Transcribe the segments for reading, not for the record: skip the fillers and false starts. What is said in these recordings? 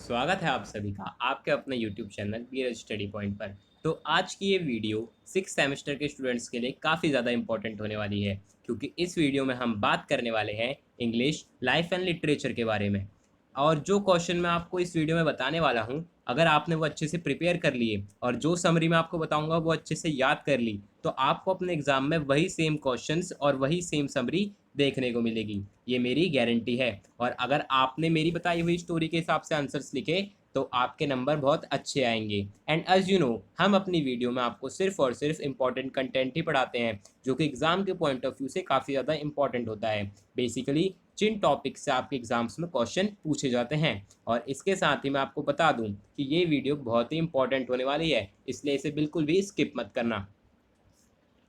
स्वागत है आप सभी का आपके अपने YouTube चैनल बीरज स्टडी पॉइंट पर। तो आज की ये वीडियो 6 सेमेस्टर के स्टूडेंट्स के लिए काफ़ी ज़्यादा इंपॉर्टेंट होने वाली है, क्योंकि इस वीडियो में हम बात करने वाले हैं इंग्लिश लाइफ एंड लिटरेचर के बारे में। और जो क्वेश्चन मैं आपको इस वीडियो में बताने वाला हूँ, अगर आपने वो अच्छे से प्रिपेयर कर लिए और जो समरी मैं आपको बताऊंगा वो अच्छे से याद कर ली, तो आपको अपने एग्जाम में वही सेम क्वेश्चंस और वही सेम समरी देखने को मिलेगी। ये मेरी गारंटी है। और अगर आपने मेरी बताई हुई स्टोरी के हिसाब से आंसर्स लिखे तो आपके नंबर बहुत अच्छे आएंगे। एंड एज यू नो, हम अपनी वीडियो में आपको सिर्फ और सिर्फ इंपॉर्टेंट कंटेंट ही पढ़ाते हैं, जो कि एग्जाम के पॉइंट ऑफ व्यू से काफ़ी ज़्यादा इंपॉर्टेंट होता है। बेसिकली जिन टॉपिक से आपके एग्जाम्स में क्वेश्चन पूछे जाते हैं। और इसके साथ ही मैं आपको बता दूं कि ये वीडियो बहुत ही इंपॉर्टेंट होने वाली है, इसलिए इसे बिल्कुल भी स्किप मत करना।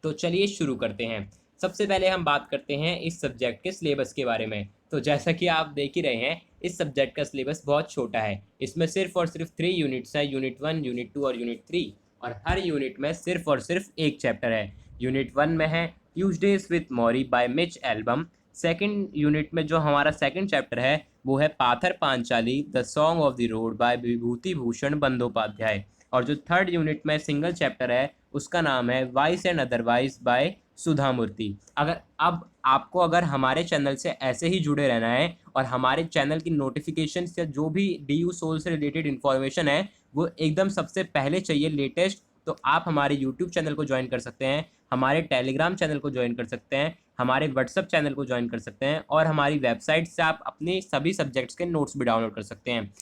तो चलिए शुरू करते हैं। सबसे पहले हम बात करते हैं इस सब्जेक्ट के सिलेबस के बारे में। तो जैसा कि आप देख ही रहे हैं, इस सब्जेक्ट का सिलेबस बहुत छोटा है। इसमें सिर्फ और सिर्फ 3 यूनिट्स हैं, यूनिट 1, यूनिट 2 और यूनिट 3। और हर यूनिट में सिर्फ और सिर्फ एक चैप्टर है। यूनिट 1 में है Tuesdays with Morrie by Mitch Albom. Second unit में जो हमारा सेकेंड चैप्टर है वो है Pather Panchali the song of the road by Bibhuti Bhushan Bandopadhyay. और जो थर्ड यूनिट में सिंगल चैप्टर है उसका नाम है vice and otherwise by Sudha Murthy. अगर हमारे चैनल से ऐसे ही जुड़े रहना है और हमारे चैनल की नोटिफिकेशन या जो भी DU सोल से रिलेटेड इन्फॉर्मेशन है वो एकदम सबसे पहले चाहिए, लेटेस्ट, तो आप हमारे यूट्यूब चैनल को ज्वाइन कर सकते हैं, हमारे टेलीग्राम चैनल को ज्वाइन कर सकते हैं, हमारे व्हाट्सअप चैनल को ज्वाइन कर सकते हैं, और हमारी वेबसाइट से आप अपने सभी सब्जेक्ट्स के नोट्स भी डाउनलोड कर सकते हैं।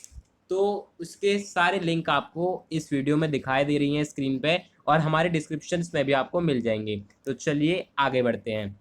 तो उसके सारे लिंक आपको इस वीडियो में दिखाई दे रही हैं स्क्रीन पे, और हमारे डिस्क्रिप्शन में भी आपको मिल जाएंगे। तो चलिए आगे बढ़ते हैं।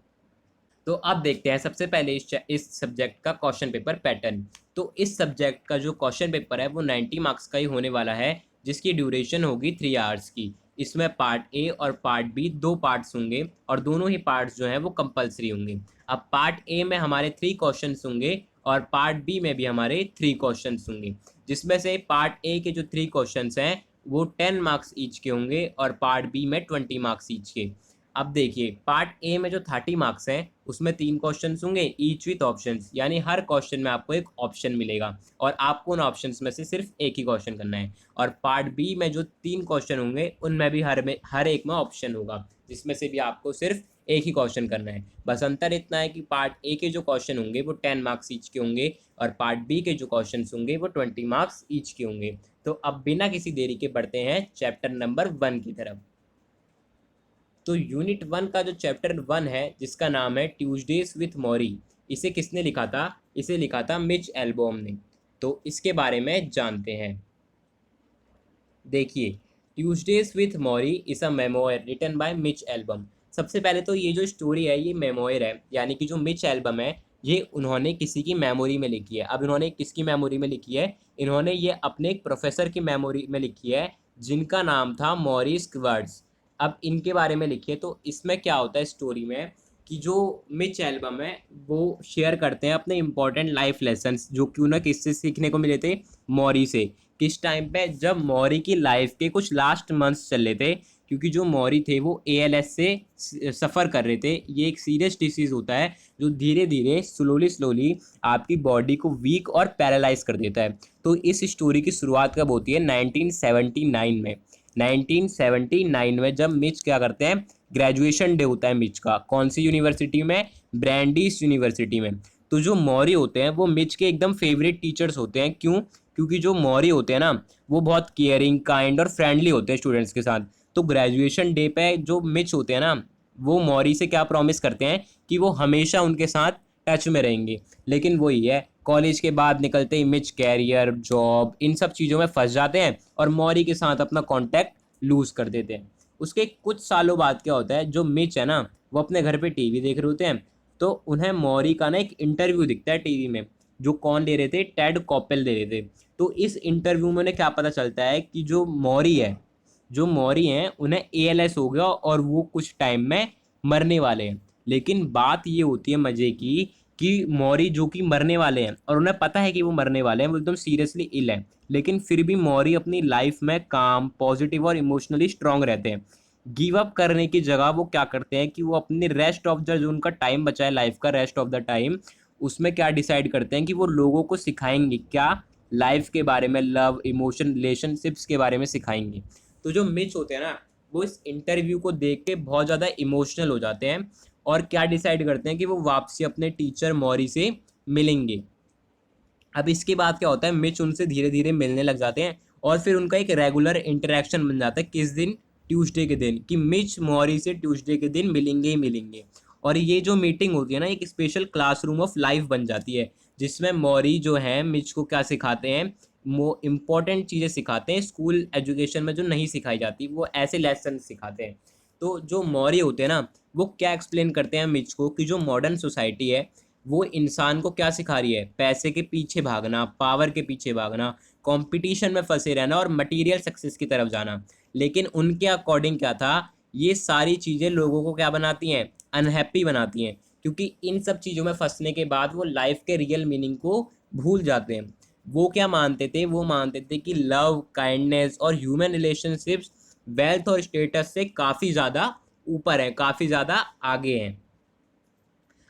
तो अब देखते हैं सबसे पहले इस सब्जेक्ट का क्वेश्चन पेपर पैटर्न। तो इस सब्जेक्ट का जो क्वेश्चन पेपर है वो 90 मार्क्स का ही होने वाला है, जिसकी ड्यूरेशन होगी 3 आवर्स की। इसमें पार्ट ए और पार्ट बी दो पार्ट्स होंगे, और दोनों ही पार्ट्स जो हैं वो कंपलसरी होंगे। अब पार्ट ए में हमारे 3 क्वेश्चन होंगे और पार्ट बी में भी हमारे 3 क्वेश्चन होंगे, जिसमें से पार्ट ए के जो 3 क्वेश्चन हैं वो 10 मार्क्स ईच के होंगे और पार्ट बी में 20 मार्क्स ईच के। अब देखिए, पार्ट ए में जो 30 मार्क्स हैं उसमें 3 क्वेश्चन होंगे ईच विथ ऑप्शंस, यानी हर क्वेश्चन में आपको एक ऑप्शन मिलेगा और आपको उन ऑप्शंस में से सिर्फ एक ही क्वेश्चन करना है। और पार्ट बी में जो 3 क्वेश्चन होंगे उनमें भी हर एक में ऑप्शन होगा, जिसमें से भी आपको सिर्फ एक ही क्वेश्चन करना है। बस अंतर इतना है कि पार्ट ए के जो क्वेश्चन होंगे वो 10 मार्क्स ईच के होंगे और पार्ट बी के जो क्वेश्चन होंगे वो 20 मार्क्स ईच के होंगे। तो अब बिना किसी देरी के बढ़ते हैं चैप्टर नंबर 1 की तरफ। तो यूनिट 1 का जो चैप्टर 1 है जिसका नाम है ट्यूजडेज विथ मॉरी, इसे किसने लिखा था? इसे लिखा था मिच एल्बम ने। तो इसके बारे में जानते हैं। देखिए, Tuesdays with Morrie is a memoir written by Mitch Albom. सबसे पहले तो ये जो स्टोरी है ये मेमोयर है, यानी कि जो मिच एल्बम है ये उन्होंने किसी की मेमोरी में लिखी है। अब इन्होंने किसकी मेमोरी में लिखी है? इन्होंने ये अपने एक प्रोफेसर की मेमोरी में लिखी है, जिनका नाम था मॉरिस क्वर्ड्स। अब इनके बारे में लिखी है। तो इसमें क्या होता है स्टोरी में कि जो मिच एल्बम है वो शेयर करते हैं अपने इंपॉर्टेंट लाइफ लेसन्स, जो कि उन्हें किससे सीखने को मिले थे? मौरी से। किस टाइम पे? जब मौरी की लाइफ के कुछ लास्ट मंथ्स चल रहे थे, क्योंकि जो मौरी थे वो ALS से सफ़र कर रहे थे। ये एक सीरियस डिसीज़ होता है जो धीरे धीरे स्लोली आपकी बॉडी को वीक और पैरालाइज कर देता है। तो इस स्टोरी की शुरुआत कब होती है? 1979 में। 1979 में जब मिच क्या करते हैं, ग्रेजुएशन डे होता है मिच का। कौन सी यूनिवर्सिटी में? ब्रैंडीज यूनिवर्सिटी में। तो जो मौर्य होते हैं वो मिच के एकदम फेवरेट टीचर्स होते हैं। क्यों? क्योंकि जो मौर्य होते हैं ना वो बहुत केयरिंग, काइंड और फ्रेंडली होते हैं स्टूडेंट्स के साथ। तो ग्रेजुएशन डे पे जो मिच होते हैं ना वो मौर्य से क्या प्रॉमिस करते हैं कि वो हमेशा उनके साथ टच में रहेंगे। लेकिन वही है, कॉलेज के बाद निकलते ही मिच कैरियर, जॉब, इन सब चीज़ों में फंस जाते हैं और मौरी के साथ अपना कांटेक्ट लूज़ कर देते हैं। उसके कुछ सालों बाद क्या होता है, जो मिच है ना वो अपने घर पे टीवी देख रहे होते हैं, तो उन्हें मौरी का ना एक इंटरव्यू दिखता है टीवी में। जो कौन ले रहे थे? टेड कॉपेल दे रहे थे। तो इस इंटरव्यू में उन्हें क्या पता चलता है कि जो मौरी हैं उन्हें ALS हो गया और वो कुछ टाइम में मरने वाले हैं। लेकिन बात ये होती है मज़े की कि मौरी जो कि मरने वाले हैं और उन्हें पता है कि वो मरने वाले हैं, वो एकदम सीरियसली इल है, लेकिन फिर भी मौरी अपनी लाइफ में काम, पॉजिटिव और इमोशनली स्ट्रांग रहते हैं। गिव अप करने की जगह वो क्या करते हैं कि वो अपनी रेस्ट ऑफ द, जो उनका टाइम बचा है लाइफ का रेस्ट ऑफ द टाइम, उसमें क्या डिसाइड करते हैं कि वो लोगों को सिखाएंगे क्या? लाइफ के बारे में, लव, इमोशन, रिलेशनशिप्स के बारे में सिखाएंगे। तो जो मिच होते हैं ना, वो इस इंटरव्यू को देख के बहुत ज़्यादा इमोशनल हो जाते हैं और क्या डिसाइड करते हैं कि वो वापसी अपने टीचर मौरी से मिलेंगे। अब इसके बाद क्या होता है, मिच उनसे धीरे धीरे मिलने लग जाते हैं और फिर उनका एक रेगुलर इंटरेक्शन बन जाता है। किस दिन? ट्यूसडे के दिन, कि मिच मौरी से ट्यूसडे के दिन मिलेंगे ही मिलेंगे। और ये जो मीटिंग होती है ना, एक स्पेशल क्लासरूम ऑफ लाइफ बन जाती है, जिसमें मौरी जो है मिच को क्या सिखाते हैं, वो इम्पॉर्टेंट चीज़ें सिखाते हैं स्कूल एजुकेशन में जो नहीं सिखाई जाती, वो ऐसे लेसन सिखाते हैं। तो जो मौरी होते हैं ना, वो क्या एक्सप्लेन करते हैं मिच को कि जो मॉडर्न सोसाइटी है वो इंसान को क्या सिखा रही है, पैसे के पीछे भागना, पावर के पीछे भागना, कंपटीशन में फंसे रहना और मटेरियल सक्सेस की तरफ जाना। लेकिन उनके अकॉर्डिंग क्या था, ये सारी चीज़ें लोगों को क्या बनाती हैं, अनहैप्पी बनाती हैं, क्योंकि इन सब चीज़ों में फंसने के बाद वो लाइफ के रियल मीनिंग को भूल जाते हैं। वो क्या मानते थे, वो मानते थे कि लव, काइंडनेस और ह्यूमन रिलेशनशिप्स वेल्थ और स्टेटस से काफ़ी ज़्यादा ऊपर है, काफ़ी ज़्यादा आगे हैं।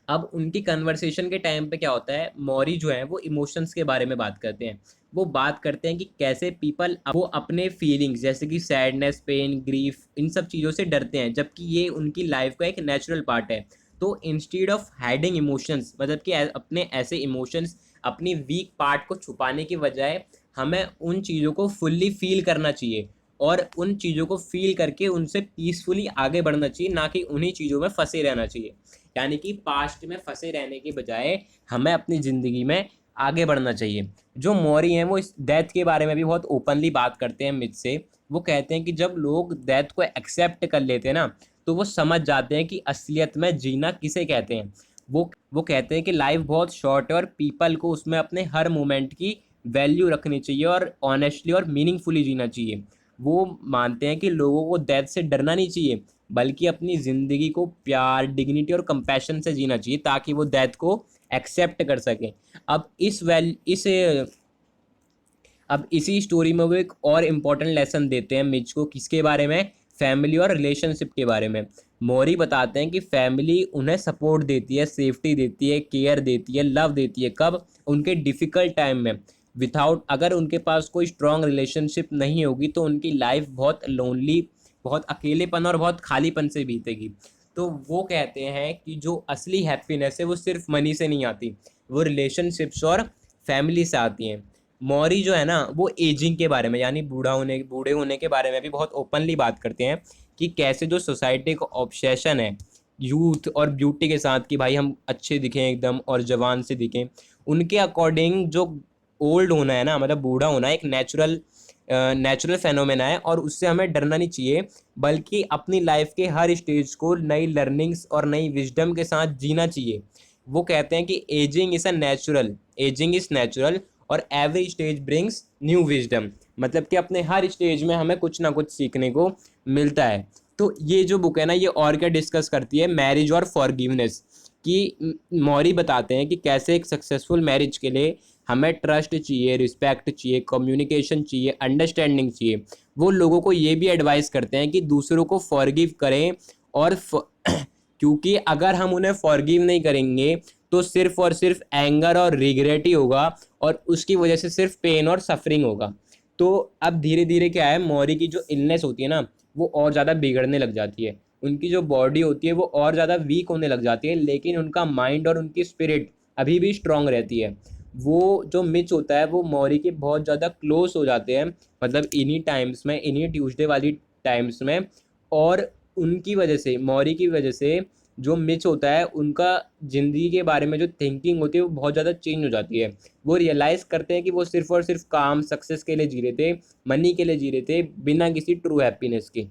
अब उनकी कन्वर्सेशन के टाइम पे क्या होता है, मौरी जो है वो इमोशंस के बारे में बात करते हैं। वो बात करते हैं कि कैसे पीपल वो अपने फीलिंग्स जैसे कि सैडनेस, पेन, ग्रीफ, इन सब चीज़ों से डरते हैं, जबकि ये उनकी लाइफ का एक नेचुरल पार्ट है। तो इंस्टीड ऑफ हाइडिंग इमोशंस, मतलब कि अपने ऐसे इमोशंस, अपनी वीक पार्ट को छुपाने की बजाय हमें उन चीज़ों को फुल्ली फील करना चाहिए और उन चीज़ों को फील करके उनसे पीसफुली आगे बढ़ना चाहिए, ना कि उन्हीं चीज़ों में फंसे रहना चाहिए। यानी कि पास्ट में फंसे रहने के बजाय हमें अपनी ज़िंदगी में आगे बढ़ना चाहिए। जो मौरी हैं वो इस डेथ के बारे में भी बहुत ओपनली बात करते हैं मिथ से। वो कहते हैं कि जब लोग डेथ को एक्सेप्ट कर लेते हैं ना, तो वो समझ जाते हैं कि असलियत में जीना किसे कहते हैं। वो कहते हैं कि लाइफ बहुत शॉर्ट है और पीपल को उसमें अपने हर मोमेंट की वैल्यू रखनी चाहिए और ऑनेस्टली और मीनिंगफुली जीना चाहिए। वो मानते हैं कि लोगों को डेथ से डरना नहीं चाहिए, बल्कि अपनी ज़िंदगी को प्यार, डिग्निटी और कंपैशन से जीना चाहिए, ताकि वो डेथ को एक्सेप्ट कर सकें। अब अब इसी स्टोरी में वो एक और इम्पॉर्टेंट लेसन देते हैं मिच को, किसके बारे में, फैमिली और रिलेशनशिप के बारे में। मौरी बताते हैं कि फैमिली उन्हें सपोर्ट देती है, सेफ्टी देती है, केयर देती है, लव देती है। कब? उनके डिफ़िकल्ट टाइम में। विदाउट, अगर उनके पास कोई स्ट्रॉन्ग रिलेशनशिप नहीं होगी तो उनकी लाइफ बहुत लोनली, बहुत अकेलेपन और बहुत खालीपन से बीतेगी। तो वो कहते हैं कि जो असली हैप्पीनेस है वो सिर्फ मनी से नहीं आती, वो रिलेशनशिप्स और फैमिली से आती हैं। मौरी जो है ना, वो एजिंग के बारे में, यानी बूढ़े होने के बारे में भी बहुत ओपनली बात करते हैं कि कैसे जो सोसाइटी का ऑब्सेशन है यूथ और ब्यूटी के साथ, कि भाई हम अच्छे दिखें एकदम और जवान से दिखें, उनके अकॉर्डिंग जो ओल्ड होना है ना, मतलब बूढ़ा होना एक नेचुरल फेनोमेना है और उससे हमें डरना नहीं चाहिए, बल्कि अपनी लाइफ के हर स्टेज को नई लर्निंग्स और नई विजडम के साथ जीना चाहिए। वो कहते हैं कि एजिंग इज़ नेचुरल और every stage brings new wisdom, मतलब कि अपने हर स्टेज में हमें कुछ ना कुछ सीखने को मिलता है। तो ये जो बुक है ना, ये और क्या डिस्कस करती है, मैरिज और फॉरगिवनेस, कि मौरी बताते हैं कि कैसे एक सक्सेसफुल मैरिज के लिए हमें ट्रस्ट चाहिए, रिस्पेक्ट चाहिए, कम्युनिकेशन चाहिए, अंडरस्टैंडिंग चाहिए। वो लोगों को ये भी एडवाइस करते हैं कि दूसरों को फॉरगिव करें और क्योंकि अगर हम उन्हें फॉरगिव नहीं करेंगे तो सिर्फ और सिर्फ एंगर और रिग्रेट ही होगा और उसकी वजह से सिर्फ पेन और सफरिंग होगा। तो अब धीरे धीरे क्या है, मौरी की जो इलनेस होती है ना, वो और ज़्यादा बिगड़ने लग जाती है। उनकी जो बॉडी होती है वो और ज़्यादा वीक होने लग जाती है, लेकिन उनका माइंड और उनकी स्पिरिट अभी भी स्ट्रांग रहती है। वो जो मिच होता है वो मौरी के बहुत ज़्यादा क्लोज हो जाते हैं, मतलब इन्हीं टाइम्स में, इन्हीं ट्यूसडे वाली टाइम्स में। और उनकी वजह से, मौरी की वजह से, जो मिच होता है उनका ज़िंदगी के बारे में जो थिंकिंग होती है वो बहुत ज़्यादा चेंज हो जाती है। वो रियलाइज़ करते हैं कि वो सिर्फ और सिर्फ काम, सक्सेस के लिए जी रहे थे, मनी के लिए जी रहे थे, बिना किसी ट्रू हैप्पीनेस के।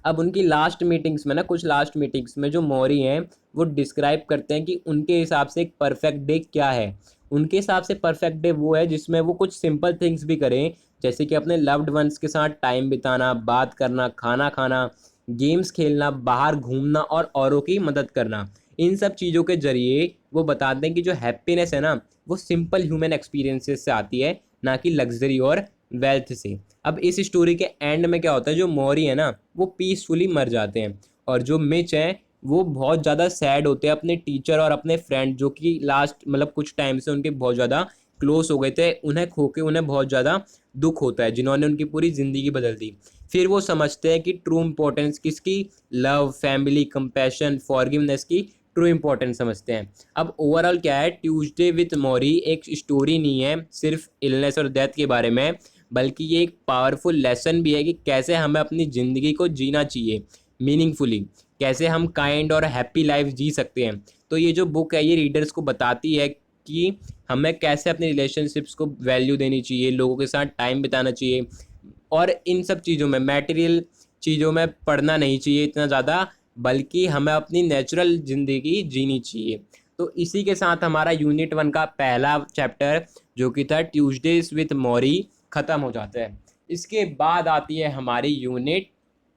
अब उनकी लास्ट मीटिंग्स में ना, कुछ लास्ट मीटिंग्स में जो मौरी हैं वो डिस्क्राइब करते हैं कि उनके हिसाब से एक परफेक्ट डे क्या है। उनके हिसाब से परफेक्ट डे वो है जिसमें वो कुछ सिंपल थिंग्स भी करें, जैसे कि अपने लव्ड वंस के साथ टाइम बिताना, बात करना, खाना खाना, गेम्स खेलना, बाहर घूमना और औरों की मदद करना। इन सब चीज़ों के ज़रिए वो बताते हैं कि जो हैप्पीनेस है ना, वो सिंपल ह्यूमन एक्सपीरियंसेस से आती है, ना कि लग्जरी और वेल्थ से। अब इस स्टोरी के एंड में क्या होता है, जो मौरी है ना वो पीसफुली मर जाते हैं और जो मिच हैं वो बहुत ज़्यादा सैड होते हैं अपने टीचर और अपने फ्रेंड, जो कि लास्ट, मतलब कुछ टाइम से उनके बहुत ज़्यादा क्लोज हो गए थे, उन्हें खो के उन्हें बहुत ज़्यादा दुख होता है, जिन्होंने उनकी पूरी ज़िंदगी बदल दी। फिर वो समझते हैं कि ट्रू इम्पोर्टेंस किसकी, लव, फैमिली, कंपैशन, फॉरगिवनेस की ट्रू इम्पोर्टेंस समझते हैं। अब ओवरऑल क्या है, ट्यूसडे विथ मॉरी एक स्टोरी नहीं है सिर्फ इलनेस और डेथ के बारे में, बल्कि ये एक पावरफुल लेसन भी है कि कैसे हमें अपनी ज़िंदगी को जीना चाहिए मीनिंगफुली, कैसे हम काइंड और हैप्पी लाइफ जी सकते हैं। तो ये जो बुक है ये रीडर्स को बताती है कि हमें कैसे अपने रिलेशनशिप्स को वैल्यू देनी चाहिए, लोगों के साथ टाइम बिताना चाहिए, और इन सब चीज़ों में, मटेरियल चीज़ों में पढ़ना नहीं चाहिए इतना ज़्यादा, बल्कि हमें अपनी नेचुरल ज़िंदगी जीनी चाहिए। तो इसी के साथ हमारा यूनिट 1 का पहला चैप्टर जो कि था ट्यूसडेज विथ मॉरी ख़त्म हो जाता है। इसके बाद आती है हमारी यूनिट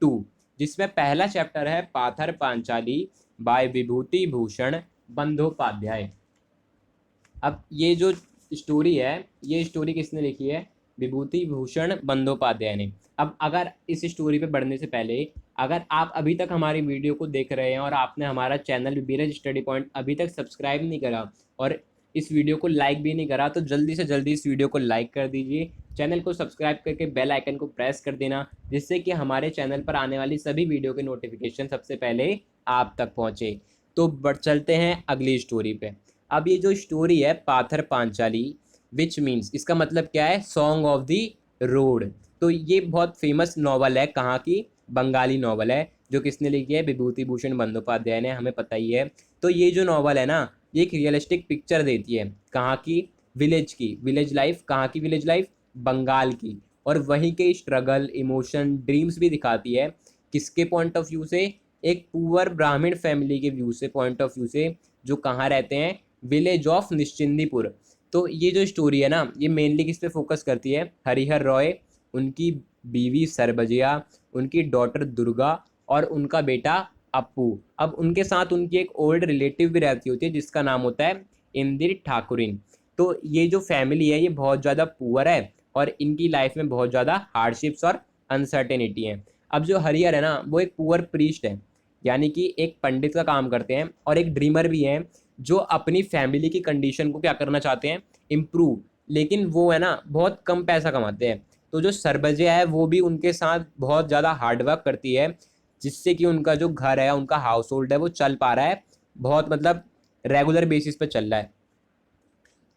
2, जिसमें पहला चैप्टर है पाथर पांचाली बाय विभूति भूषण बंदोपाध्याय। अब ये जो स्टोरी है, ये स्टोरी किसने लिखी है, विभूति भूषण बंदोपाध्याय ने। अब अगर इस स्टोरी पे बढ़ने से पहले, अगर आप अभी तक हमारी वीडियो को देख रहे हैं और आपने हमारा चैनल बीरज स्टडी पॉइंट अभी तक सब्सक्राइब नहीं करा और इस वीडियो को लाइक भी नहीं करा, तो जल्दी से जल्दी इस वीडियो को लाइक कर दीजिए, चैनल को सब्सक्राइब करके बेल आइकन को प्रेस कर देना, जिससे कि हमारे चैनल पर आने वाली सभी वीडियो के नोटिफिकेशन सबसे पहले आप तक पहुँचे। तो बढ़ चलते हैं अगली स्टोरी पे। अब ये जो स्टोरी है पाथर पांचाली, विच मीन्स इसका मतलब क्या है, सॉन्ग ऑफ द रोड। तो ये बहुत फेमस नावल है, कहाँ की, बंगाली नावल है, जो किसने लिखी है, विभूति भूषण बंदोपाध्याय ने, हमें पता ही है। तो ये जो नावल है ना, ये एक रियलिस्टिक पिक्चर देती है कहाँ की, विलेज की, विलेज लाइफ, कहाँ की विलेज लाइफ, बंगाल की, और वहीं के स्ट्रगल, इमोशन, ड्रीम्स भी दिखाती है। किसके पॉइंट ऑफ व्यू से, एक पुअर ब्राह्मण फैमिली के व्यू से, पॉइंट ऑफ व्यू से, जो कहाँ रहते हैं, विलेज ऑफ निश्चिंदीपुर। तो ये जो स्टोरी है ना, ये मेनली किस पे फोकस करती है, हरिहर रॉय, उनकी बीवी सरबजिया, उनकी डॉटर दुर्गा और उनका बेटा अप्पू। अब उनके साथ उनकी एक ओल्ड रिलेटिव भी रहती होती है जिसका नाम होता है इंदिर ठाकुरिन। तो ये जो फैमिली है ये बहुत ज़्यादा पुअर है और इनकी लाइफ में बहुत ज़्यादा हार्डशिप्स और अनसर्टेनिटी है। अब जो हरिहर है ना, वो एक पुअर प्रीस्ट है, यानी कि एक पंडित का काम करते हैं, और एक ड्रीमर भी हैं जो अपनी फैमिली की कंडीशन को क्या करना चाहते हैं, इम्प्रूव, लेकिन वो है ना बहुत कम पैसा कमाते हैं। तो जो सरबजिया है वो भी उनके साथ बहुत ज़्यादा हार्डवर्क करती है, जिससे कि उनका जो घर है, उनका हाउस होल्ड है, वो चल पा रहा है, बहुत मतलब रेगुलर बेसिस पे चल रहा है।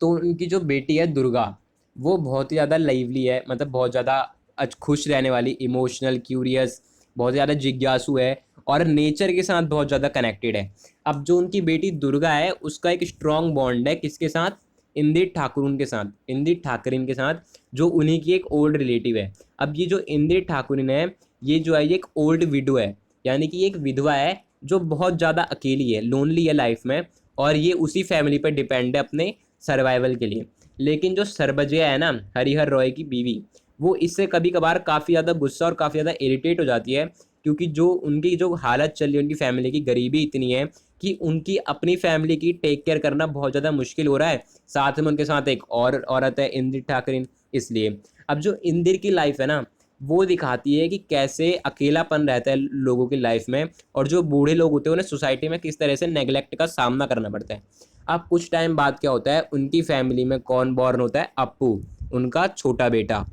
तो उनकी जो बेटी है दुर्गा, वो बहुत ही ज़्यादा लाइवली है, मतलब बहुत ज़्यादा खुश रहने वाली, इमोशनल, क्यूरियस, बहुत ज़्यादा जिज्ञासु है और नेचर के साथ बहुत ज़्यादा कनेक्टेड है। अब जो उनकी बेटी दुर्गा है उसका एक स्ट्रॉन्ग बॉन्ड है किसके साथ, इंदिर ठाकुरिन के साथ, इंदिर ठाकुरिन के साथ, जो उन्हीं की एक ओल्ड रिलेटिव है। अब ये जो इंदिर ठाकुरिन है, ये जो है ये एक ओल्ड विडो है, यानी कि एक विधवा है जो बहुत ज़्यादा अकेली है, लोनली है लाइफ में, और ये उसी फैमिली पर डिपेंड है अपने सर्वाइवल के लिए। लेकिन जो सरबजिया है ना, हरिहर रॉय की बीवी, वो इससे कभी कभार काफ़ी ज़्यादा गुस्सा और काफ़ी ज़्यादा इरिटेट हो जाती है, क्योंकि जो उनकी जो हालत चल रही है, उनकी फैमिली की गरीबी इतनी है कि उनकी अपनी फैमिली की टेक केयर करना बहुत ज़्यादा मुश्किल हो रहा है। साथ में उनके साथ एक और औरत है, इंदिर ठाकरिन, इसलिए। अब जो इंदिर की लाइफ है ना, वो दिखाती है कि कैसे अकेलापन रहता है लोगों की लाइफ में, और जो बूढ़े लोग होते हैं उन्हें सोसाइटी में किस तरह से नेगलेक्ट का सामना करना पड़ता है। अब कुछ टाइम बाद क्या होता है, उनकी फैमिली में कौन बॉर्न होता है, अप्पू, उनका छोटा बेटा।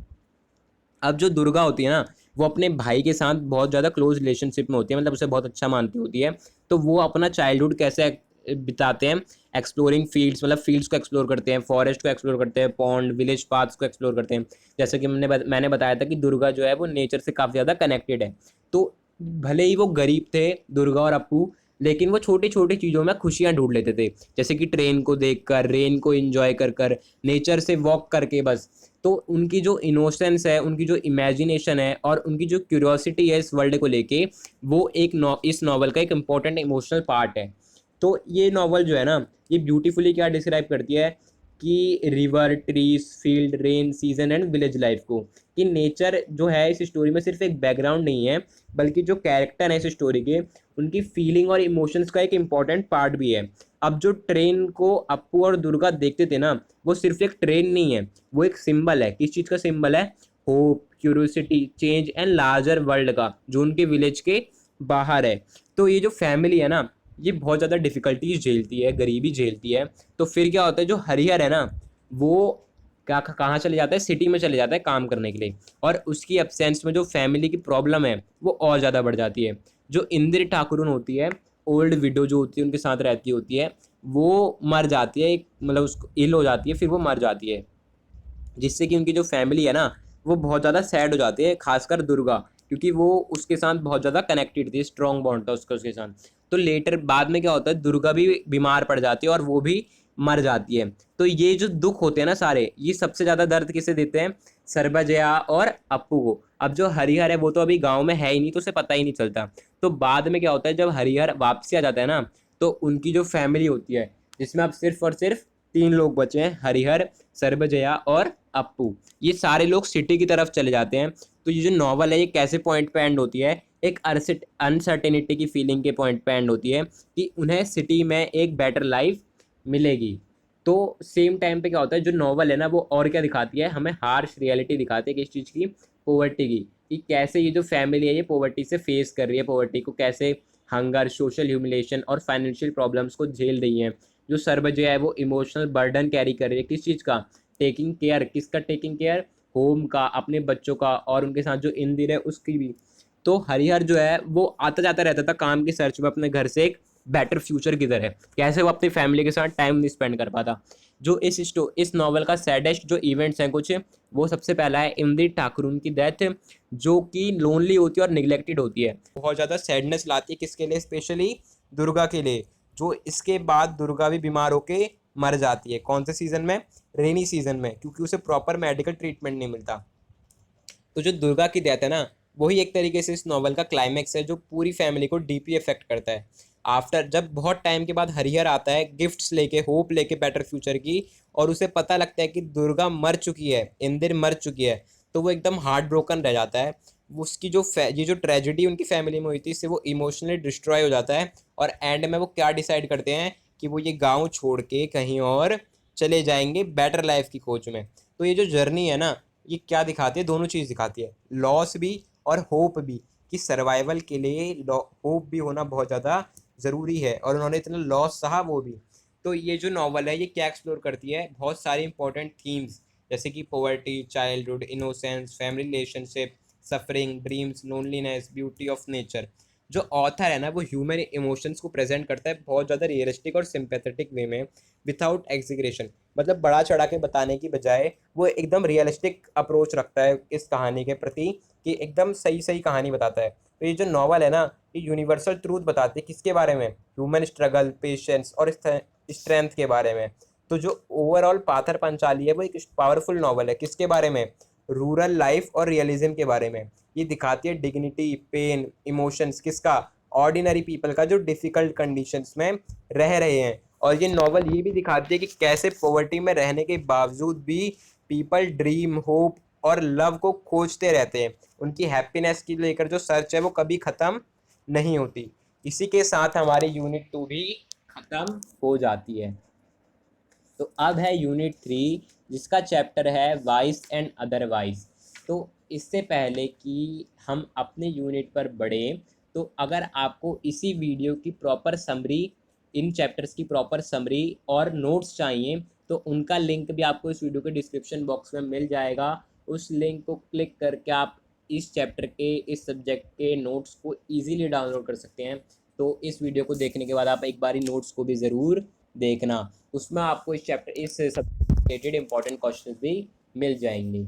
अब जो दुर्गा होती है ना, वो अपने भाई के साथ बहुत ज़्यादा क्लोज रिलेशनशिप में होती है, मतलब उसे बहुत अच्छा मानती होती है। तो वो अपना चाइल्डहुड कैसे बिताते हैं, एक्सप्लोरिंग फील्ड्स, मतलब फील्ड्स को एक्सप्लोर करते हैं, फॉरेस्ट को एक्सप्लोर करते हैं, पॉन्ड, विलेज पाथ्स को एक्सप्लोर करते हैं। जैसे कि मैंने बताया था कि दुर्गा जो है वो नेचर से काफ़ी ज़्यादा कनेक्टेड है। तो भले ही वो गरीब थे दुर्गा और अप्पू, लेकिन वो छोटी छोटी चीज़ों में खुशियाँ ढूंढ लेते थे, जैसे कि ट्रेन को देखकर, रेन को एंजॉय कर कर, नेचर से वॉक करके बस। तो उनकी जो इनोसेंस है, उनकी जो इमेजिनेशन है और उनकी जो क्यूरियोसिटी है इस वर्ल्ड को लेके, वो इस नॉवल का एक इम्पॉर्टेंट इमोशनल पार्ट है। तो ये नॉवल जो है ना, ये ब्यूटीफुली क्या डिस्क्राइब करती है कि river, trees, field, rain, season and village life को, कि नेचर जो है इस स्टोरी में सिर्फ एक बैकग्राउंड नहीं है, बल्कि जो कैरेक्टर है इस स्टोरी के, उनकी फीलिंग और इमोशंस का एक इम्पॉर्टेंट पार्ट भी है। अब जो ट्रेन को अप्पू और दुर्गा देखते थे ना, वो सिर्फ एक ट्रेन नहीं है, वो एक सिंबल है। किस चीज़ का सिंबल है, hope, curiosity, change and larger world का, जो उनके विलेज के बाहर है। तो ये जो फैमिली है ना, ये बहुत ज़्यादा डिफिकल्टीज झेलती है, गरीबी झेलती है। तो फिर क्या होता है, जो हरिहर है ना, वो क्या कहाँ चले जाता है, सिटी में चले जाता है काम करने के लिए, और उसकी एब्सेंस में जो फैमिली की प्रॉब्लम है वो और ज़्यादा बढ़ जाती है। जो इंदिर ठाकुरन होती है, ओल्ड विडो जो होती है उनके साथ रहती होती है, वो मर जाती है, एक मतलब उसको इल हो जाती है, फिर वो मर जाती है, जिससे कि उनकी जो फैमिली है ना वो बहुत ज़्यादा सैड हो जाती है, खासकर दुर्गा, क्योंकि वो उसके साथ बहुत ज़्यादा कनेक्टेड थी, स्ट्रॉन्ग बॉन्ड था उसका उसके साथ। तो लेटर बाद में क्या होता है, दुर्गा भी बीमार पड़ जाती है और वो भी मर जाती है। तो ये जो दुख होते हैं ना सारे, ये सबसे ज़्यादा दर्द किसे देते हैं, सर्वजया और अप्पू को। अब जो हरिहर है वो तो अभी गाँव में है ही नहीं, तो उसे पता ही नहीं चलता। तो बाद में क्या होता है, जब हरिहर वापसी आ जाता है ना, तो उनकी जो फैमिली होती है, जिसमें अब सिर्फ और सिर्फ 3 लोग बचे हैं, हरिहर, सर्वजया और अप्पू, ये सारे लोग सिटी की तरफ चले जाते हैं। तो ये जो नॉवल है ये कैसे पॉइंट पे एंड होती है, एक अनसर्टेनिटी की फीलिंग के पॉइंट पे एंड होती है कि उन्हें सिटी में एक बेटर लाइफ मिलेगी। तो सेम टाइम पे क्या होता है, जो नॉवल है ना वो और क्या दिखाती है, हमें हार्श रियलिटी दिखाती है किस चीज़ की, पॉवर्टी की, कि कैसे ये जो फैमिली है ये पॉवर्टी से फेस कर रही है, पॉवर्टी को कैसे हंगर, सोशल ह्यूमिलेशन और फाइनेंशियल प्रॉब्लम्स को झेल रही है। जो सर्वजया है वो इमोशनल बर्डन कैरी कर रही है, किस चीज़ का, टेकिंग केयर, किसका टेकिंग केयर, होम का, अपने बच्चों का, और उनके साथ जो इंदिर है उसकी भी। तो हरिहर जो है वो आता जाता रहता था काम की सर्च में अपने घर से एक बेटर फ्यूचर किधर है, कैसे वो अपनी फैमिली के साथ टाइम नहीं स्पेंड कर पाता। जो इस नॉवल का सैडेस्ट जो इवेंट्स हैं कुछ, वो सबसे पहला है इंदिर ठाकुर की डेथ, जो कि लोनली होती है और निगलेक्टेड होती है, बहुत ज़्यादा सैडनेस लाती है, किसके लिए, स्पेशली दुर्गा के लिए। जो इसके बाद दुर्गा भी बीमार होके मर जाती है, कौन से सीज़न में, रेनी सीज़न में, क्योंकि उसे प्रॉपर मेडिकल ट्रीटमेंट नहीं मिलता। तो जो दुर्गा की डेथ है ना, वही एक तरीके से इस नॉवल का क्लाइमैक्स है, जो पूरी फैमिली को डीपली अफेक्ट करता है। आफ्टर जब बहुत टाइम के बाद हरिहर आता है गिफ्ट्स लेके, होप लेके बेटर फ्यूचर की, और उसे पता लगता है कि दुर्गा मर चुकी है, इंदिर मर चुकी है, तो वो एकदम हार्ट ब्रोकन रह जाता है। वो उसकी जो ये जो ट्रेजिडी उनकी फैमिली में हुई थी, इससे वो इमोशनली डिस्ट्रॉय हो जाता है, और एंड में वो क्या डिसाइड करते हैं कि वो ये गाँव छोड़ के कहीं और चले जाएंगे बेटर लाइफ की खोज में। तो ये जो जर्नी है ना, ये क्या दिखाती है, दोनों चीज़ दिखाती है, लॉस भी और होप भी, कि सर्वाइवल के लिए होप भी होना बहुत ज़्यादा ज़रूरी है, और उन्होंने इतना लॉस सहा वो भी। तो ये जो नॉवल है ये क्या एक्सप्लोर करती है, बहुत सारी इंपॉर्टेंट थीम्स, जैसे कि poverty, childhood, innocence, family relationship, suffering, dreams, loneliness, beauty of nature. जो ऑथर है ना वो ह्यूमन इमोशंस को प्रेजेंट करता है बहुत ज़्यादा रियलिस्टिक और सिंपैथेटिक वे में, विदाउट एग्जीग्रेशन, मतलब बड़ा चढ़ा के बताने की बजाय वो एकदम रियलिस्टिक अप्रोच रखता है इस कहानी के प्रति, कि एकदम सही सही कहानी बताता है। तो ये जो नॉवल है ना, ये यूनिवर्सल ट्रूथ बताती है, किसके बारे में, ह्यूमन स्ट्रगल, पेशेंस और स्ट्रेंथ के बारे में। तो जो ओवरऑल पाथर पंचाली है वो एक पावरफुल नॉवल है, किसके बारे में, रूरल लाइफ और रियलिज्म के बारे में। ये दिखाती है डिग्निटी, पेन, इमोशंस, किसका, ऑर्डिनरी पीपल का, जो डिफ़िकल्ट कंडीशंस में रह रहे हैं। और ये नॉवल ये भी दिखाती है कि कैसे पॉवर्टी में रहने के बावजूद भी पीपल ड्रीम, होप और लव को खोजते रहते हैं। उनकी हैप्पीनेस की लेकर जो सर्च है वो कभी ख़त्म नहीं होती। इसी के साथ हमारी यूनिट 2 भी ख़त्म हो जाती है। तो अब है यूनिट 3, जिसका चैप्टर है वाइस एंड अदरवाइज। तो इससे पहले कि हम अपने यूनिट पर बढ़ें, तो अगर आपको इसी वीडियो की प्रॉपर समरी, इन चैप्टर्स की प्रॉपर समरी और नोट्स चाहिए, तो उनका लिंक भी आपको इस वीडियो के डिस्क्रिप्शन बॉक्स में मिल जाएगा। उस लिंक को क्लिक करके आप इस चैप्टर के, इस सब्जेक्ट के नोट्स को ईजीली डाउनलोड कर सकते हैं। तो इस वीडियो को देखने के बाद आप एक बारी नोट्स को भी ज़रूर देखना, उसमें आपको इस चैप्टर, इस सब्जेक्ट रिलेटेड इंपॉर्टेंट क्वेश्चन भी मिल जाएंगे।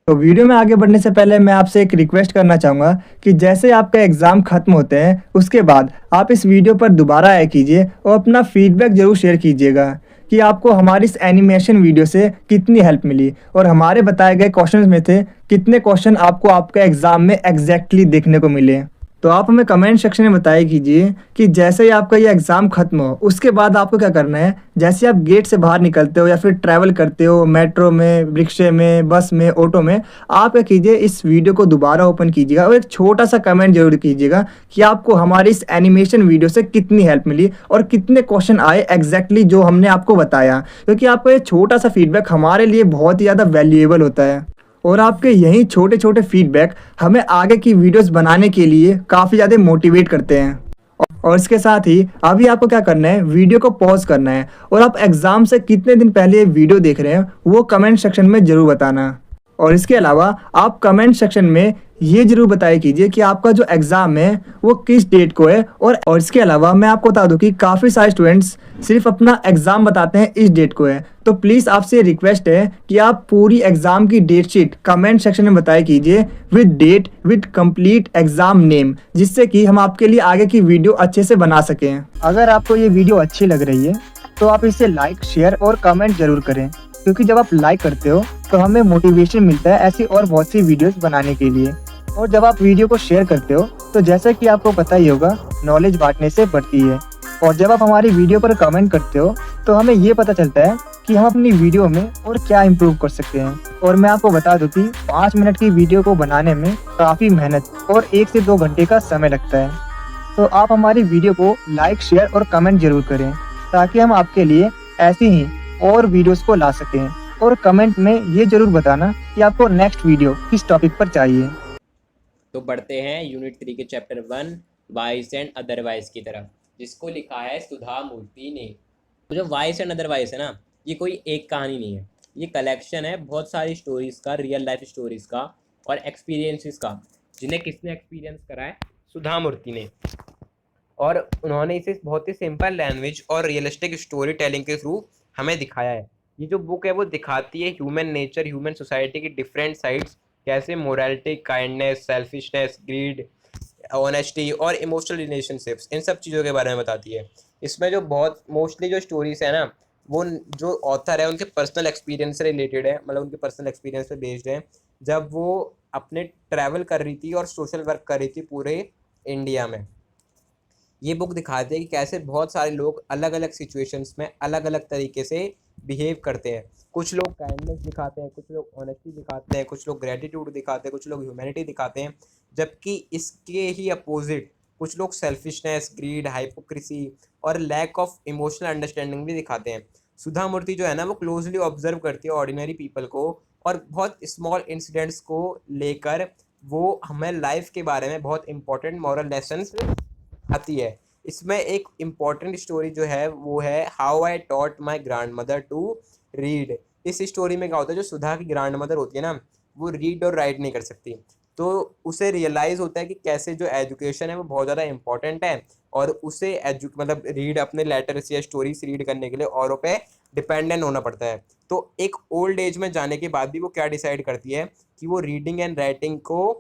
तो वीडियो में आगे बढ़ने से पहले मैं आपसे एक रिक्वेस्ट करना चाहूँगा कि जैसे आपका एग्ज़ाम ख़त्म होते हैं उसके बाद आप इस वीडियो पर दोबारा आया कीजिए और अपना फीडबैक ज़रूर शेयर कीजिएगा कि आपको हमारी इस एनिमेशन वीडियो से कितनी हेल्प मिली, और हमारे बताए गए क्वेश्चंस में थे कितने क्वेश्चन आपको आपका एग्ज़ाम में एग्जैक्टली देखने को मिले। तो आप हमें कमेंट सेक्शन में बताया कीजिए कि जैसे ही आपका ये एग्ज़ाम ख़त्म हो उसके बाद आपको क्या करना है। जैसे आप गेट से बाहर निकलते हो या फिर ट्रैवल करते हो मेट्रो में, रिक्शे में, बस में, ऑटो में, आप क्या कीजिए, इस वीडियो को दोबारा ओपन कीजिएगा और एक छोटा सा कमेंट जरूर कीजिएगा कि आपको हमारी इस एनिमेशन वीडियो से कितनी हेल्प मिली और कितने क्वेश्चन आए एग्जैक्टली जो हमने आपको बताया, क्योंकि आपका ये छोटा सा फीडबैक हमारे लिए बहुत ही ज़्यादा वैल्यूएबल होता है। और आपके यही छोटे छोटे फीडबैक हमें आगे की वीडियोस बनाने के लिए काफ़ी ज़्यादा मोटिवेट करते हैं। और इसके साथ ही अभी आपको क्या करना है, वीडियो को पॉज करना है और आप एग्ज़ाम से कितने दिन पहले ये वीडियो देख रहे हैं वो कमेंट सेक्शन में ज़रूर बताना। और इसके अलावा आप कमेंट सेक्शन में ये ज़रूर बताया कीजिए कि आपका जो एग्ज़ाम है वो किस डेट को है। और इसके अलावा मैं आपको बता दूं कि काफ़ी सारे स्टूडेंट्स सिर्फ अपना एग्ज़ाम बताते हैं इस डेट को है, तो प्लीज़ आपसे रिक्वेस्ट है कि आप पूरी एग्ज़ाम की डेट शीट कमेंट सेक्शन में बताया कीजिए with date with complete exam name, जिससे कि हम आपके लिए आगे की वीडियो अच्छे से बना सकें। अगर आपको ये वीडियो अच्छी लग रही है तो आप इसे लाइक, शेयर और कमेंट ज़रूर करें, क्योंकि जब आप लाइक करते हो तो हमें मोटिवेशन मिलता है ऐसी और बहुत सी वीडियोस बनाने के लिए। और जब आप वीडियो को शेयर करते हो तो जैसा कि आपको पता ही होगा, नॉलेज बांटने से बढ़ती है। और जब आप हमारी वीडियो पर कमेंट करते हो तो हमें ये पता चलता है कि हम अपनी वीडियो में और क्या इम्प्रूव कर सकते हैं। और मैं आपको बता दूं कि 5 मिनट की वीडियो को बनाने में काफ़ी मेहनत और 1 से 2 घंटे का समय लगता है। तो आप हमारी वीडियो को लाइक, शेयर और कमेंट जरूर करें, ताकि हम आपके लिए ऐसी ही और वीडियोस को ला सकें। और कमेंट में ये जरूर बताना कि आपको नेक्स्ट वीडियो किस टॉपिक पर चाहिए। तो बढ़ते हैं यूनिट 3 के चैप्टर 1 वाइस एंड अदरवाइज की तरफ, जिसको लिखा है सुधा मूर्ति ने। तो जो वाइस एंड अदरवाइज है ना, ये कोई एक कहानी नहीं है, ये कलेक्शन है बहुत सारी स्टोरीज़ का, रियल लाइफ स्टोरीज़ का और एक्सपीरियंसेस का, जिन्हें किसने एक्सपीरियंस करा है? सुधा मूर्ति ने। और उन्होंने इसे बहुत ही सिंपल लैंग्वेज और रियलिस्टिक स्टोरी टेलिंग के थ्रू हमें दिखाया है। ये जो बुक है वो दिखाती है ह्यूमन नेचर, ह्यूमन सोसाइटी की डिफरेंट साइड्स, कैसे morality, kindness, selfishness, greed, honesty और इमोशनल रिलेशनशिप्स, इन सब चीज़ों के बारे में बताती है। इसमें जो बहुत मोस्टली जो स्टोरीज है ना, वो जो ऑथर है उनके पर्सनल एक्सपीरियंस से रिलेटेड है, मतलब उनके पर्सनल एक्सपीरियंस पे बेस्ड है, जब वो अपने ट्रैवल कर रही थी और सोशल वर्क कर रही थी पूरे इंडिया में। ये बुक दिखाती है कि कैसे बहुत सारे लोग अलग अलग सिचुएशंस में अलग अलग तरीके से बिहेव करते हैं। कुछ लोग काइंडनेस दिखाते हैं, कुछ लोग ऑनेस्टी दिखाते हैं, कुछ लोग ग्रेटिट्यूड दिखाते हैं, कुछ लोग ह्यूमैनिटी दिखाते हैं, जबकि इसके ही अपोजिट कुछ लोग सेल्फिशनेस, ग्रीड, हाइपोक्रेसी और लैक ऑफ इमोशनल अंडरस्टैंडिंग भी दिखाते हैं। सुधा मूर्ति जो है ना, वो क्लोजली ऑब्जर्व करती है ऑर्डिनरी पीपल को और बहुत स्मॉल इंसिडेंट्स को लेकर वो हमें लाइफ के बारे में बहुत इंपॉर्टेंट मॉरल लेसन्स आती है। इसमें एक इम्पॉर्टेंट स्टोरी जो है वो है how I taught my grandmother to read. इस स्टोरी में क्या होता है, जो सुधा की ग्रैंड मदर होती है ना, वो रीड और राइट नहीं कर सकती, तो उसे रियलाइज़ होता है कि कैसे जो एजुकेशन है वो बहुत ज़्यादा इंपॉर्टेंट है और उसे मतलब रीड, अपने लेटर्स या स्टोरीज रीड करने के लिए औरों पे डिपेंडेंट होना पड़ता है। तो एक ओल्ड एज में जाने के बाद भी वो क्या डिसाइड करती है कि वो रीडिंग एंड राइटिंग को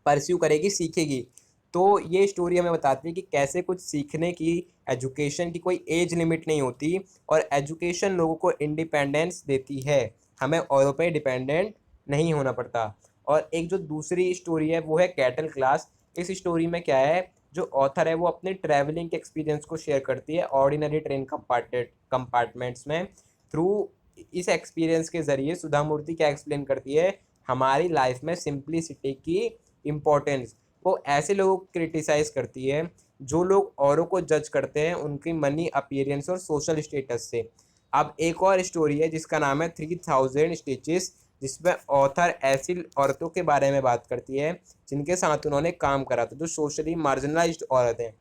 परस्यू करेगी, सीखेगी। तो ये स्टोरी हमें बताती है कि कैसे कुछ सीखने की, एजुकेशन की कोई एज लिमिट नहीं होती और एजुकेशन लोगों को इंडिपेंडेंस देती है, हमें औरों पे डिपेंडेंट नहीं होना पड़ता। और एक जो दूसरी स्टोरी है वो है कैटल क्लास। इस स्टोरी में क्या है, जो ऑथर है वो अपने ट्रैवलिंग के एक्सपीरियंस को शेयर करती है ऑर्डिनरी ट्रेन कंपार्टमेंट्स में। थ्रू इस एक्सपीरियंस के ज़रिए सुधा मूर्ति क्या एक्सप्लेन करती है, हमारी लाइफ में सिंप्लिसिटी की इम्पोर्टेंस। वो ऐसे लोगों को क्रिटिसाइज़ करती है जो लोग औरों को जज करते हैं उनकी मनी, अपीयरेंस और सोशल स्टेटस से। अब एक और स्टोरी है जिसका नाम है 3000 स्टिचेस, जिसमें ऑथर ऐसी औरतों के बारे में बात करती है जिनके साथ उन्होंने काम करा था, जो सोशली मार्जिनलाइज्ड औरत हैं।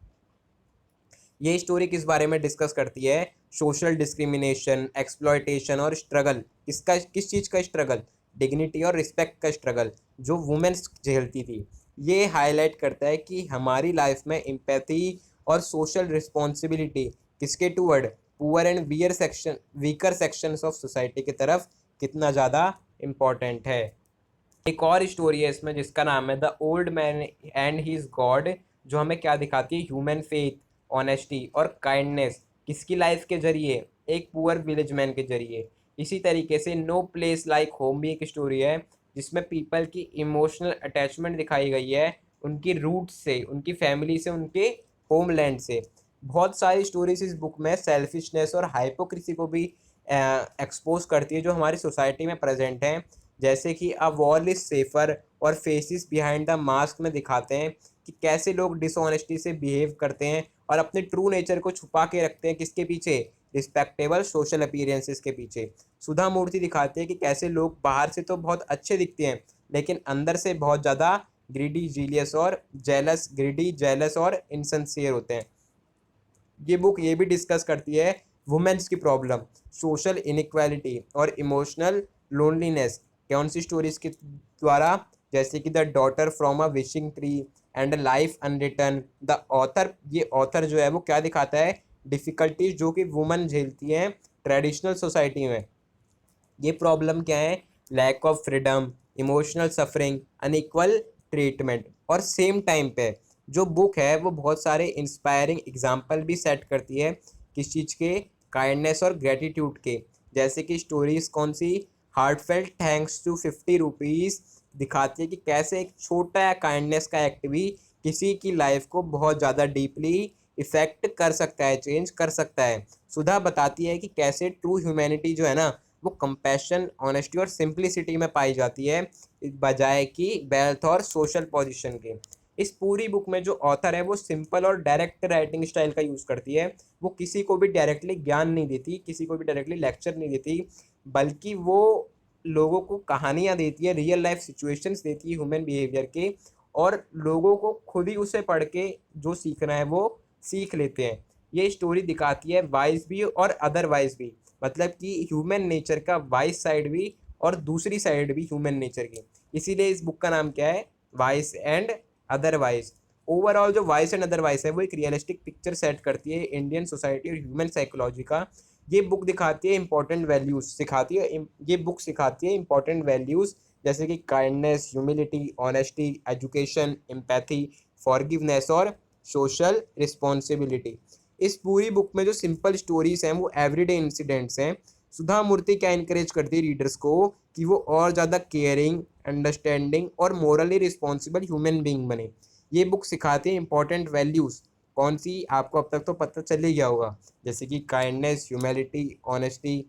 ये स्टोरी किस बारे में डिस्कस करती है, सोशल डिस्क्रिमिनेशन, एक्सप्लॉयटेशन और स्ट्रगल। किस चीज़ का स्ट्रगल? डिग्निटी और रिस्पेक्ट का स्ट्रगल जो वुमेन्स झेलती थी। ये हाईलाइट करता है कि हमारी लाइफ में एम्पैथी और सोशल रिस्पॉन्सिबिलिटी किसके toward, poor and weaker sections of society की तरफ कितना ज़्यादा इम्पॉर्टेंट है। एक और स्टोरी है इसमें जिसका नाम है the old man and his God, जो हमें क्या दिखाती है, ह्यूमन फेथ, ऑनेस्टी और काइंडनेस किसकी लाइफ के जरिए, एक पुअर विलेज मैन के जरिए। इसी तरीके से नो प्लेस लाइक होम भी एक स्टोरी है जिसमें पीपल की इमोशनल अटैचमेंट दिखाई गई है, उनकी रूट्स से, उनकी फैमिली से, उनके होमलैंड से। बहुत सारी स्टोरीज इस बुक में सेल्फिशनेस और हाइपोक्रेसी को भी एक्सपोज करती है जो हमारी सोसाइटी में प्रेजेंट हैं, जैसे कि अ वॉल इज सेफर और फेसिस बिहाइंड द मास्क में दिखाते हैं कि कैसे लोग डिसऑनेस्टी से बिहेव करते हैं और अपने ट्रू नेचर को छुपा के रखते हैं, किसके पीछे, रिस्पेक्टेबल सोशल अपीयरेंसेस के पीछे। सुधा मूर्ति दिखाती है कि कैसे लोग बाहर से तो बहुत अच्छे दिखते हैं लेकिन अंदर से बहुत ज़्यादा ग्रीडी, जीलियस और जेलस, ग्रीडी, जेलस और इनसिंसियर होते हैं। ये बुक ये भी डिस्कस करती है वुमेन्स की प्रॉब्लम, सोशल इनइक्वालिटी और इमोशनल लोनलीनेस कौन सी स्टोरीज के द्वारा, जैसे कि the daughter from a wishing tree and life unwritten. The author, ये ऑथर जो है वो क्या दिखाता है, डिफ़िकल्टीज जो कि वुमेन झेलती हैं ट्रेडिशनल सोसाइटी में। ये प्रॉब्लम क्या है, lack of freedom, emotional suffering, unequal treatment. और सेम टाइम पे जो बुक है वो बहुत सारे इंस्पायरिंग एग्जाम्पल भी सेट करती है किस चीज़ के, काइंडनेस और ग्रेटिट्यूड के। जैसे कि स्टोरीज कौन सी, हार्टफेल्ट थैंक्स टू 50 रुपीज़ दिखाती है कि कैसे एक छोटा काइंडनेस का एक्ट भी किसी की लाइफ को बहुत ज़्यादा डीपली इफेक्ट कर सकता है, चेंज कर सकता है। सुधा बताती है कि कैसे ट्रू ह्यूमैनिटी जो है ना वो कंपैशन, ऑनेस्टी और सिंप्लिसिटी में पाई जाती है, बजाय कि वेल्थ और सोशल पोजीशन के। इस पूरी बुक में जो ऑथर है वो सिंपल और डायरेक्ट राइटिंग स्टाइल का यूज़ करती है। वो किसी को भी डायरेक्टली ज्ञान नहीं देती, किसी को भी डायरेक्टली लेक्चर नहीं देती, बल्कि वो लोगों को कहानियाँ देती है, रियल लाइफ सिचुएशंस देती है ह्यूमन बिहेवियर के, और लोगों को खुद ही उसे पढ़ के जो सीखना है वो सीख लेते हैं। ये स्टोरी दिखाती है वाइज भी और अदरवाइज भी, मतलब कि ह्यूमन नेचर का वाइज साइड भी और दूसरी साइड भी ह्यूमन नेचर की। इसीलिए इस बुक का नाम क्या है, वाइज एंड अदरवाइज। ओवरऑल जो वाइज एंड अदरवाइज है वो एक रियलिस्टिक पिक्चर सेट करती है इंडियन सोसाइटी और ह्यूमन साइकोलॉजी का। ये बुक दिखाती है इंपॉर्टेंट वैल्यूज, सिखाती है, ये बुक सिखाती है इंपॉर्टेंट वैल्यूज जैसे कि kindness, humility, honesty, education, empathy, forgiveness और सोशल रिस्पॉन्सिबिलिटी। इस पूरी बुक में जो सिंपल स्टोरीज हैं वो एवरीडे इंसिडेंट्स हैं। सुधा मूर्ति क्या इनकरेज करती है रीडर्स को कि वो और ज़्यादा केयरिंग, अंडरस्टैंडिंग और मोरली रिस्पॉन्सिबल ह्यूमन बीइंग बने। ये बुक सिखाती है इंपॉर्टेंट वैल्यूज़ कौन सी, आपको अब तक तो पता चल ही गया होगा, जैसे कि kindness, humanity, honesty,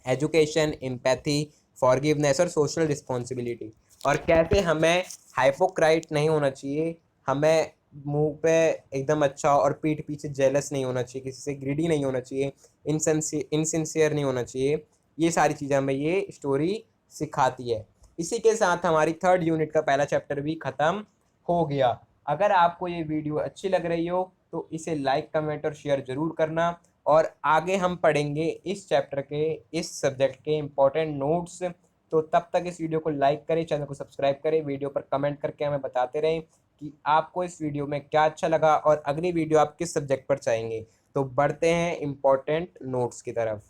education, empathy, forgiveness और सोशल रिस्पॉन्सिबिलिटी। और कैसे हमें हाइपोक्राइट नहीं होना चाहिए, हमें मुंह पे एकदम अच्छा और पीठ पीछे जेलस नहीं होना चाहिए, किसी से ग्रीडी नहीं होना चाहिए, इनसिंसियर नहीं होना चाहिए। ये सारी चीज़ें हमें ये स्टोरी सिखाती है। इसी के साथ हमारी 3rd यूनिट का पहला चैप्टर भी ख़त्म हो गया। अगर आपको ये वीडियो अच्छी लग रही हो तो इसे लाइक, कमेंट और शेयर ज़रूर करना। और आगे हम पढ़ेंगे इस चैप्टर के, इस सब्जेक्ट के इम्पोर्टेंट नोट्स। तो तब तक इस वीडियो को लाइक करें, चैनल को सब्सक्राइब करें, वीडियो पर कमेंट करके हमें बताते रहें कि आपको इस वीडियो में क्या अच्छा लगा और अगली वीडियो आप किस सब्जेक्ट पर चाहेंगे। तो बढ़ते हैं इम्पोर्टेंट नोट्स की तरफ।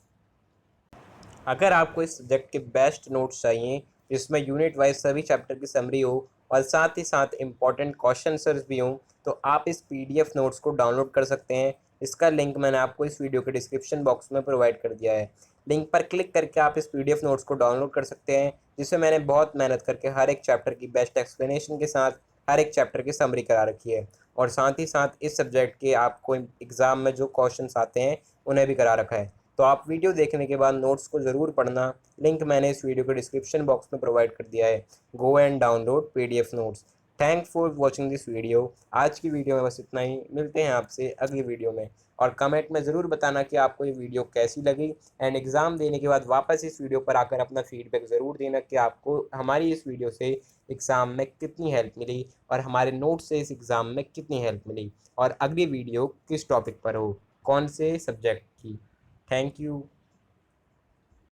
अगर आपको इस सब्जेक्ट के बेस्ट नोट्स चाहिए जिसमें यूनिट वाइज सभी चैप्टर की समरी हो और साथ ही साथ इम्पॉर्टेंट क्वेश्चन आंसर्स भी हों, तो आप इस पीडीएफ नोट्स को डाउनलोड कर सकते हैं। इसका लिंक मैंने आपको इस वीडियो के डिस्क्रिप्शन बॉक्स में प्रोवाइड कर दिया है। लिंक पर क्लिक करके आप इस पीडीएफ नोट्स को डाउनलोड कर सकते हैं, जिसमें मैंने बहुत मेहनत करके हर एक चैप्टर की बेस्ट एक्सप्लेनेशन के साथ हर एक चैप्टर की समरी करा रखी है। और साथ ही साथ इस सब्जेक्ट के आपको एग्ज़ाम में जो क्वेश्चन आते हैं उन्हें भी करा रखा है। तो आप वीडियो देखने के बाद नोट्स को ज़रूर पढ़ना। लिंक मैंने इस वीडियो के डिस्क्रिप्शन बॉक्स में प्रोवाइड कर दिया है। Go and download PDF notes. Thank for watching this video. आज की वीडियो में बस इतना ही, मिलते हैं आपसे अगली वीडियो में। और कमेंट में ज़रूर बताना कि आपको ये वीडियो कैसी लगी, एंड एग्ज़ाम देने के बाद वापस इस वीडियो पर आकर अपना फीडबैक ज़रूर देना कि आपको हमारी इस वीडियो से एग्ज़ाम में कितनी हेल्प मिली और हमारे नोट से इस एग्ज़ाम में कितनी हेल्प मिली, और अगली वीडियो किस टॉपिक पर हो, कौन से सब्जेक्ट की। Thank you.